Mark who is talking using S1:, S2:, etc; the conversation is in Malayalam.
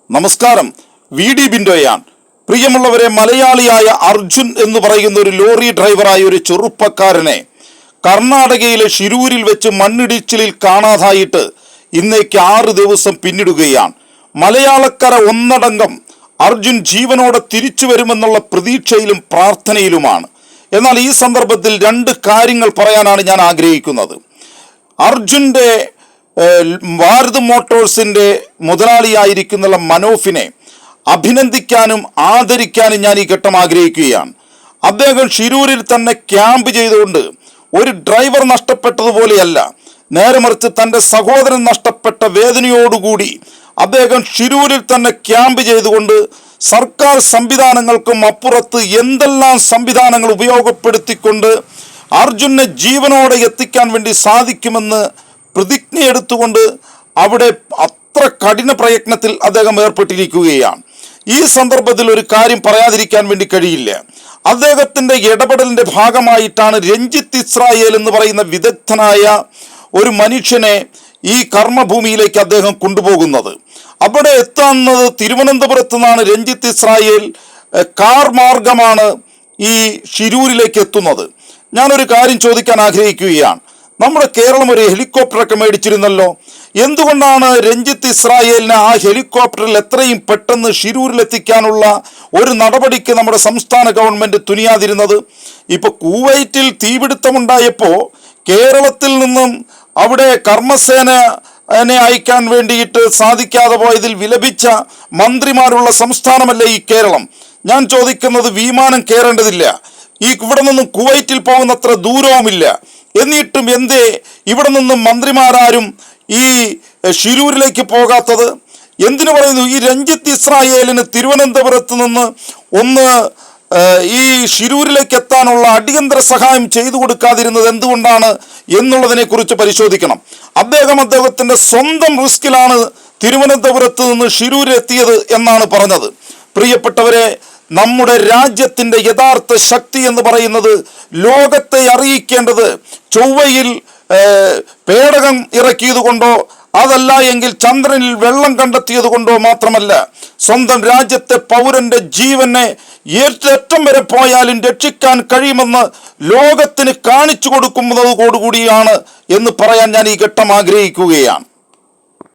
S1: നമസ്കാരം, വി ഡി ബിൻഡോയാണ്. പ്രിയമുള്ളവരെ, മലയാളിയായ അർജുൻ എന്ന് പറയുന്ന ഒരു ലോറി ഡ്രൈവറായ ഒരു ചെറുപ്പക്കാരനെ കർണാടകയിലെ ഷിരൂരിൽ വെച്ച് മണ്ണിടിച്ചിലിൽ കാണാതായിട്ട് ഇന്നേക്ക് 6 ദിവസം പിന്നിടുകയാണ്. മലയാളക്കര ഒന്നടങ്കം അർജുൻ ജീവനോടെ തിരിച്ചു വരുമെന്നുള്ള പ്രതീക്ഷയിലും പ്രാർത്ഥനയിലുമാണ്. എന്നാൽ ഈ സന്ദർഭത്തിൽ 2 കാര്യങ്ങൾ പറയാനാണ് ഞാൻ ആഗ്രഹിക്കുന്നത്. അർജുൻ്റെ ഭാരത് മോട്ടോഴ്സിൻ്റെ മുതലാളിയായിരിക്കുന്ന മനോഫിനെ അഭിനന്ദിക്കാനും ആദരിക്കാനും ഞാൻ ഈ ഘട്ടം ആഗ്രഹിക്കുകയാണ്. അദ്ദേഹം ഷിരൂരിൽ തന്നെ ക്യാമ്പ് ചെയ്തുകൊണ്ട് ഒരു ഡ്രൈവർ നഷ്ടപ്പെട്ടതുപോലെയല്ല, നേരെ മറിച്ച് തൻ്റെ സഹോദരൻ നഷ്ടപ്പെട്ട വേദനയോടുകൂടി അദ്ദേഹം ഷിരൂരിൽ തന്നെ ക്യാമ്പ് ചെയ്തുകൊണ്ട് സർക്കാർ സംവിധാനങ്ങൾക്കും അപ്പുറത്ത് എന്തെല്ലാം സംവിധാനങ്ങൾ ഉപയോഗപ്പെടുത്തിക്കൊണ്ട് അർജുനെ ജീവനോടെ എത്തിക്കാൻ വേണ്ടി സാധിക്കുമെന്ന് പ്രതിജ്ഞയെടുത്തുകൊണ്ട് അവിടെ അത്ര കഠിന പ്രയത്നത്തിൽ അദ്ദേഹം ഏർപ്പെട്ടിരിക്കുകയാണ്. ഈ സന്ദർഭത്തിൽ ഒരു കാര്യം പറയാതിരിക്കാൻ വേണ്ടി കഴിയില്ല. അദ്ദേഹത്തിൻ്റെ ഇടപെടലിൻ്റെ ഭാഗമായിട്ടാണ് രഞ്ജിത്ത് ഇസ്രായേൽ എന്ന് പറയുന്ന വിദഗ്ധനായ ഒരു മനുഷ്യനെ ഈ കർമ്മഭൂമിയിലേക്ക് അദ്ദേഹം കൊണ്ടുപോകുന്നത്. അവിടെ എത്തുന്നത് തിരുവനന്തപുരത്ത് നിന്നാണ്. രഞ്ജിത്ത് ഇസ്രായേൽ കാർ മാർഗമാണ് ഈ ഷിരൂരിലേക്ക് എത്തുന്നത്. ഞാനൊരു കാര്യം ചോദിക്കാൻ ആഗ്രഹിക്കുകയാണ്. നമ്മുടെ കേരളം ഒരു ഹെലികോപ്റ്ററൊക്കെ മേടിച്ചിരുന്നല്ലോ. എന്തുകൊണ്ടാണ് രഞ്ജിത്ത് ഇസ്രായേലിനെ ആ ഹെലികോപ്റ്ററിൽ എത്രയും പെട്ടെന്ന് ഷിരൂരിലെത്തിക്കാനുള്ള ഒരു നടപടിക്ക് നമ്മുടെ സംസ്ഥാന ഗവൺമെൻറ് തുനിയാതിരുന്നത്? ഇപ്പോൾ കുവൈറ്റിൽ തീപിടുത്തമുണ്ടായപ്പോൾ കേരളത്തിൽ നിന്നും അവിടെ കർമ്മസേനയെ അയക്കാൻ വേണ്ടിയിട്ട് സാധിക്കാതെ പോയതിൽ വിലപിച്ച മന്ത്രിമാരുള്ള സംസ്ഥാനമല്ലേ ഈ കേരളം? ഞാൻ ചോദിക്കുന്നത്, വിമാനം കയറേണ്ടതില്ല, ഇവിടെ നിന്നും കുവൈറ്റിൽ പോകുന്നത്ര ദൂരവുമില്ല, എന്നിട്ടും എന്തേ ഇവിടെ നിന്നും മന്ത്രിമാരാരും ഈ ഷിരൂരിലേക്ക് പോകാത്തത്? എന്തിനു പറയുന്നു? ഈ രഞ്ജിത്ത് ഇസ്രായേലിന് തിരുവനന്തപുരത്ത് നിന്ന് ഈ ഷിരൂരിലേക്ക് എത്താനുള്ള അടിയന്തര സഹായം ചെയ്തു കൊടുക്കാതിരുന്നത് എന്തുകൊണ്ടാണ് എന്നുള്ളതിനെ കുറിച്ച് പരിശോധിക്കണം. അദ്ദേഹത്തിൻ്റെ സ്വന്തം റിസ്കിലാണ് തിരുവനന്തപുരത്ത് നിന്ന് ഷിരൂരിലെത്തിയത് എന്നാണ് പറഞ്ഞത്. പ്രിയപ്പെട്ടവരെ, നമ്മുടെ രാജ്യത്തിൻ്റെ യഥാർത്ഥ ശക്തി എന്ന് പറയുന്നത് ലോകത്തെ അറിയിക്കേണ്ടത് ചൊവ്വയിൽ പേടകം ഇറക്കിയത് കൊണ്ടോ അതല്ല എങ്കിൽ ചന്ദ്രനിൽ വെള്ളം കണ്ടെത്തിയത് കൊണ്ടോ മാത്രമല്ല, സ്വന്തം രാജ്യത്തെ പൗരന്റെ ജീവനെ ഏറ്റം വരെ പോയാലും രക്ഷിക്കാൻ കഴിയുമെന്ന് ലോകത്തിന് കാണിച്ചു കൊടുക്കുന്നതോടുകൂടിയാണ് എന്ന് പറയാൻ ഞാൻ ഈ ഘട്ടം ആഗ്രഹിക്കുകയാണ്.